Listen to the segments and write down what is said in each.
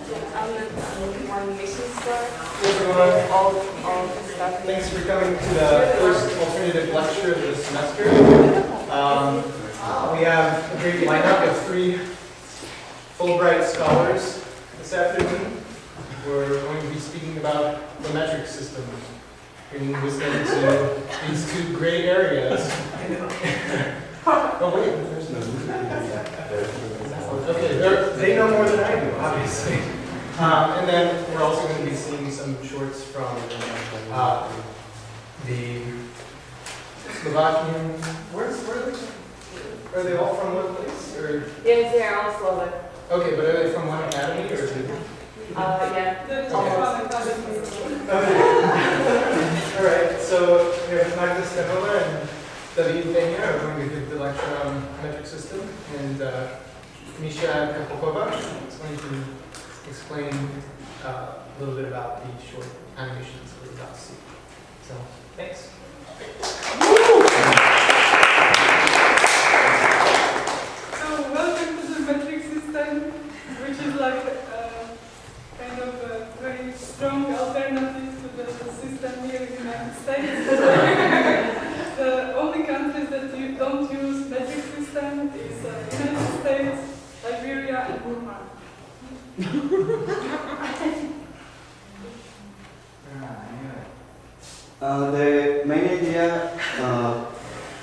One mission store. Hey everyone. All the stuff. Thanks for coming to the first alternative lecture of the semester. We have a great lineup of 3 Fulbright scholars this afternoon. We're going to be speaking about the metric system, bringing wisdom to these 2 gray areas. Oh wait, there's no. Okay, they know more than I do, obviously. And then we're also going to be seeing some shorts from the Slovakian. Where are they all from? What place? Or? Yes, they're all Slovak. Okay, but are they from one academy or is it? Yeah. Okay. All right. So we have Magda Stehola and David Peña are going to give the lecture on metric system, and Misha Kapokova is going to explain a little bit about the short animations that we're about to see. So, thanks. So, welcome to the metric system, which is like kind of a very strong alternative to the system here in the United States. The only countries that don't use metric system is United States, Liberia, and Burma. The main idea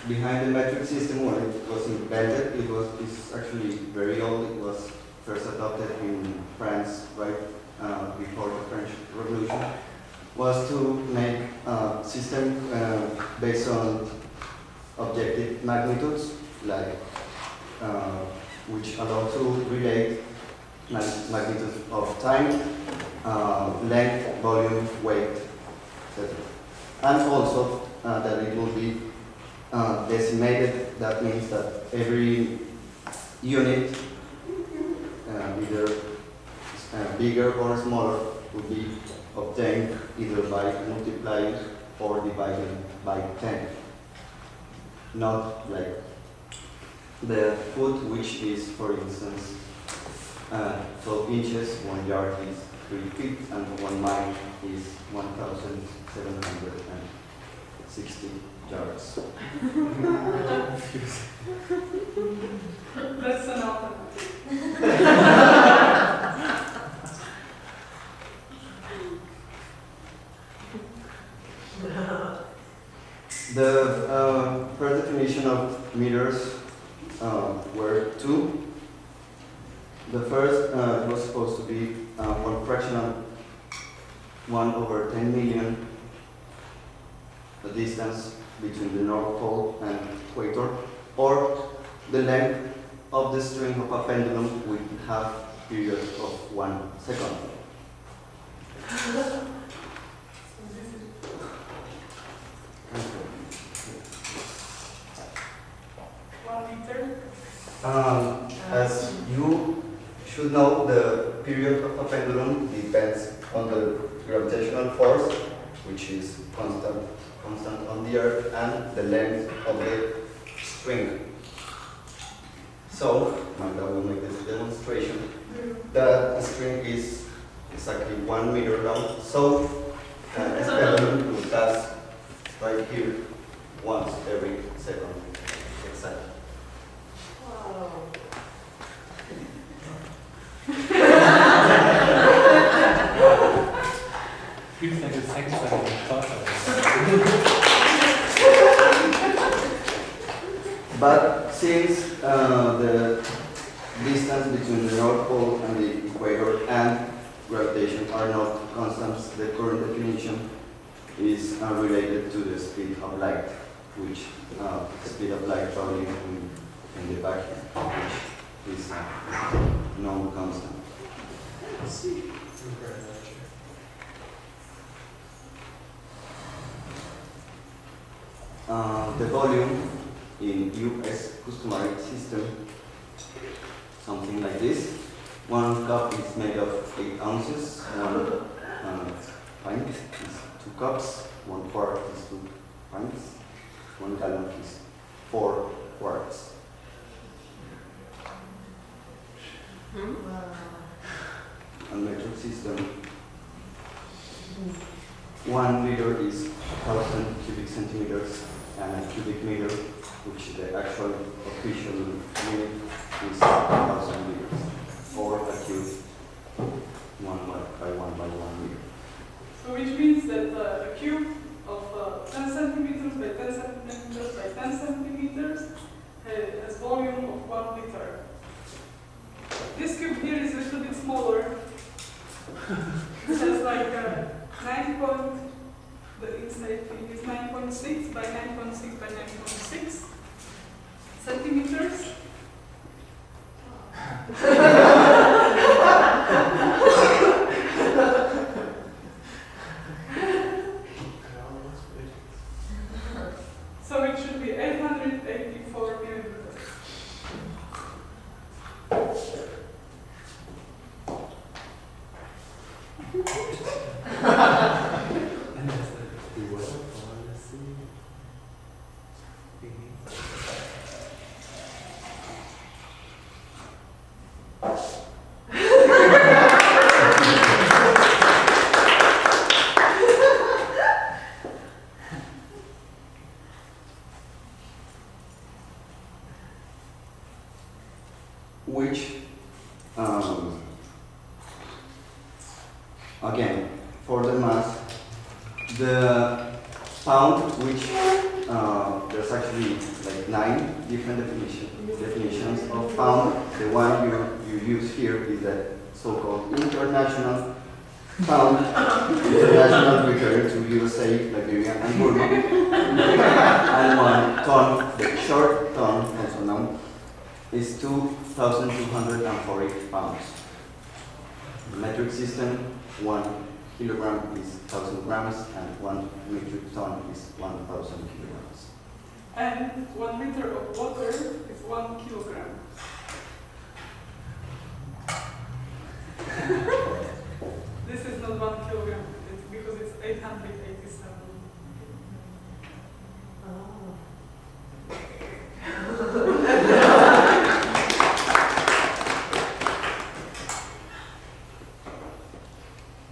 behind the metric system when it was invented, it's actually very old. It was first adopted in France right before the French Revolution. Was to make a system based on objective magnitudes, like which allow to relate magnitudes of time, length, volume, weight, etc. And also that it will be decimated. That means that every unit, either bigger or smaller, will be obtained either by multiplying or dividing by 10. Not like the foot, which is, for instance, 12 inches, 1 yard is 3 feet, and 1 mile is 1,760 yards. That's an alternative. The first definition of meters were 2. The first was supposed to be 1 fractional 1/10,000,000, the distance between the North Pole and equator, or the length of the string of a pendulum with half period of 1 second. As you should know, the period of a pendulum depends on the gravitational force, which is constant on the Earth, and the length of the string. So, Magda will make this demonstration. The string is exactly 1 meter long, so this pendulum will pass right here once every second. Exactly. Feels like a sex cycle. But since the distance between the North Pole and the equator and gravitation are not constants, the current definition is related to the speed of light, which the speed of light traveling in the vacuum, which is non-constant. The volume in US customary system, something like this. 1 cup is made of 8 ounces, 1 pint is 2 cups, 1 quart is 2 pints, 1 gallon is 4 quarts. a metric system, 1 liter is 1,000 cubic centimeters, and a cubic meter, which the actual official unit is 1,000 liters, or a cube, 1 by 1 meter. So which means that a cube of 10 centimeters by 10 centimeters by 10 centimeters has volume of 1 liter. This cube here is a little bit smaller. It has like 9. The inside thing is 9.6 by 9.6 by 9.6 centimeters. So it should be 884 milliliters. And that's the water policy. Which, again, for the mass, the pound, which there's actually like 9 different definitions of pound. The one you use here is the so-called international pound, international referring to USA, Liberia, and Burma, and 1 ton, the short ton, also known, is 2,240 pounds. The metric system, 1 kilogram is 1,000 grams, and 1 metric ton is 1,000 kilograms. And 1 liter of water is 1 kilogram. This is not 1 kilogram, it's because it's 887.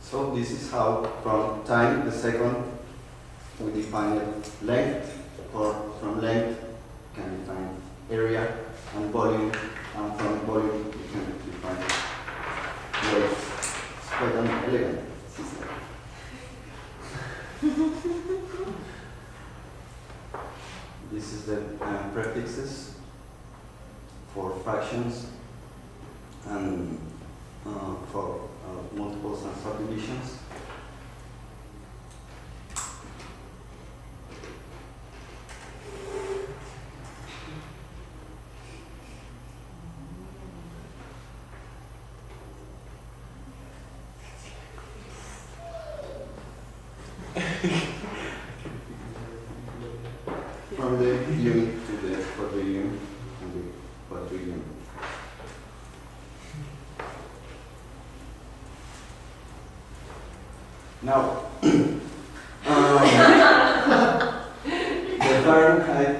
So this is how, from time, the second, we define length, or from length, we can define area and volume, and from volume, we can define weight. It's quite an elegant system. This is the prefixes for fractions and for multiples and subdivisions. From the unit to the quadrillion and the quadrillion. Now, the Fahrenheit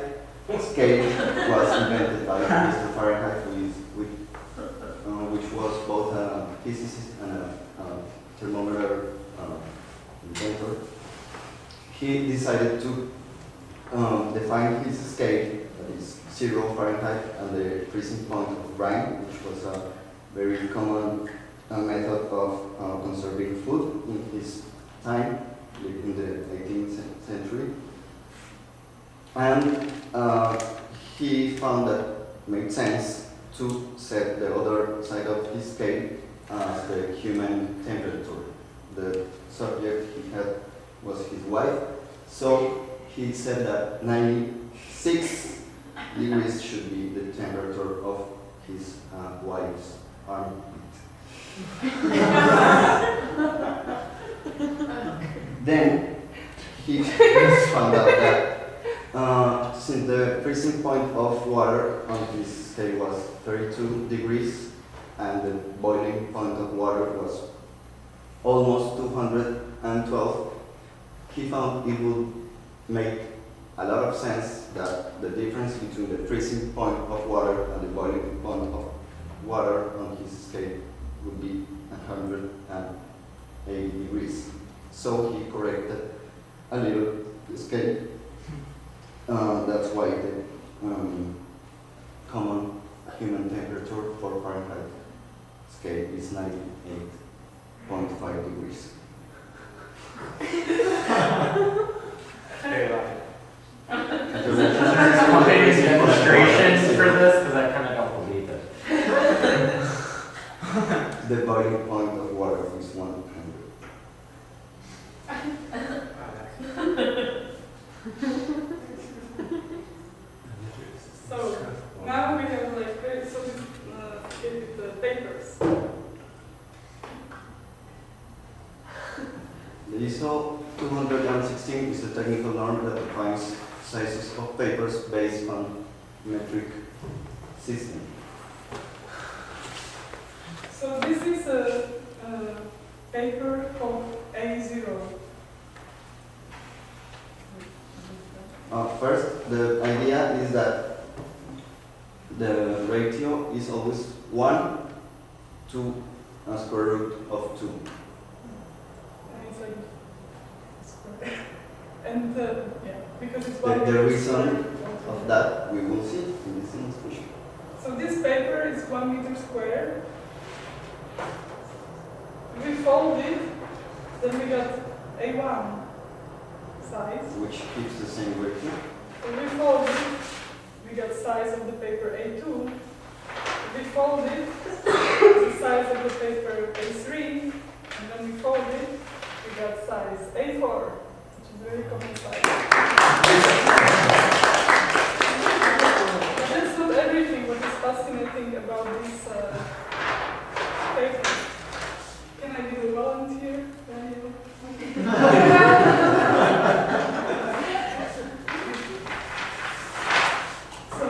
scale was invented by Mr. Fahrenheit, which was both a physicist and a thermometer inventor. He decided to define his scale, that is 0 Fahrenheit, and the freezing point of brine, which was a very common method of conserving food in his time, in the 18th century. And he found that it made sense to set the other side of his scale as the human temperature. The subject he had was his wife, so he said that 96 degrees should be the temperature of his wife's armpit. Then he found out that since the freezing point of water on his scale was 32 degrees and the boiling point of water was almost 212, he found it would make a lot of sense that the difference between the freezing point of water and the boiling point of water on his scale would be 100 so he corrected a little scale. That's why the common human temperature for Fahrenheit scale is 98.5 degrees. Very lucky. The Company's demonstrations for this, because I kind of don't believe it. The boiling point of water is 100. So now we have like so we get the papers. The ISO 216 is a technical norm that defines sizes of papers based on metric system. So this is a paper called A0. First, the idea is that the ratio is always 1 to a square root of 2. And it's like square. And yeah, because it's The 1 meter reason square. of that we will see in this demonstration. So this paper is 1 meter square. We fold it, then we got A1 size. Which keeps the same ratio. When we fold it, we got size of the paper A2. If we fold it, the size of the paper A3. And then we fold it, we got size A4, which is very common size. But that's not everything. What is fascinating about this paper? Can I be the volunteer? Daniel? So,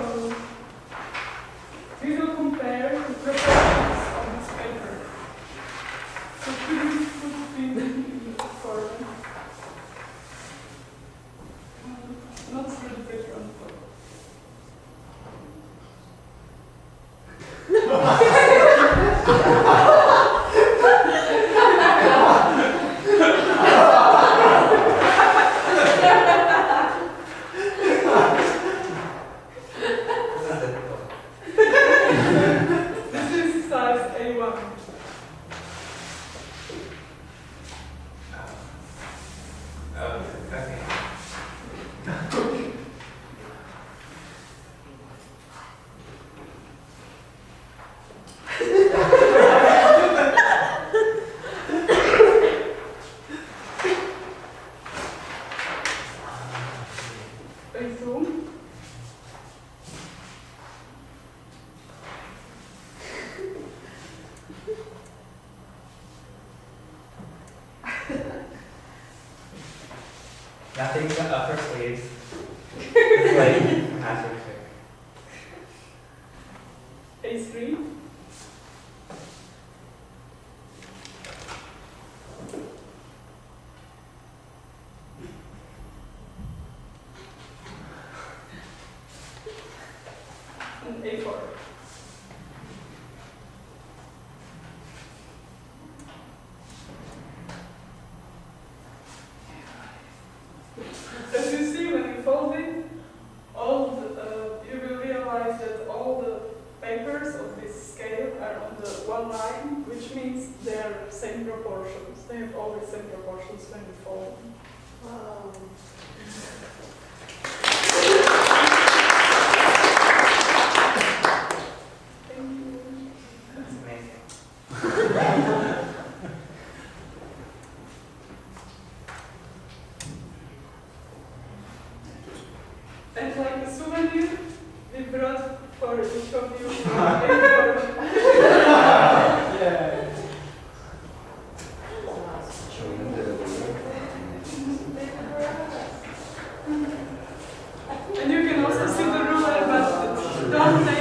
we will compare the proportions of this paper. So, could you put me in the corner? Not spread the paper on the floor. This is size A1. A2. Nothing but upper sleeves. It's like magic trick. A3. And A4. As you see, when you fold it, you will realize that all the papers of this scale are on the one line, which means they are same proportions. They have always same proportions when you fold them. Wow. Thank you. That's amazing. And like a souvenir, we brought for each of you a Yeah. Showing the And you can also see the ruler, but don't take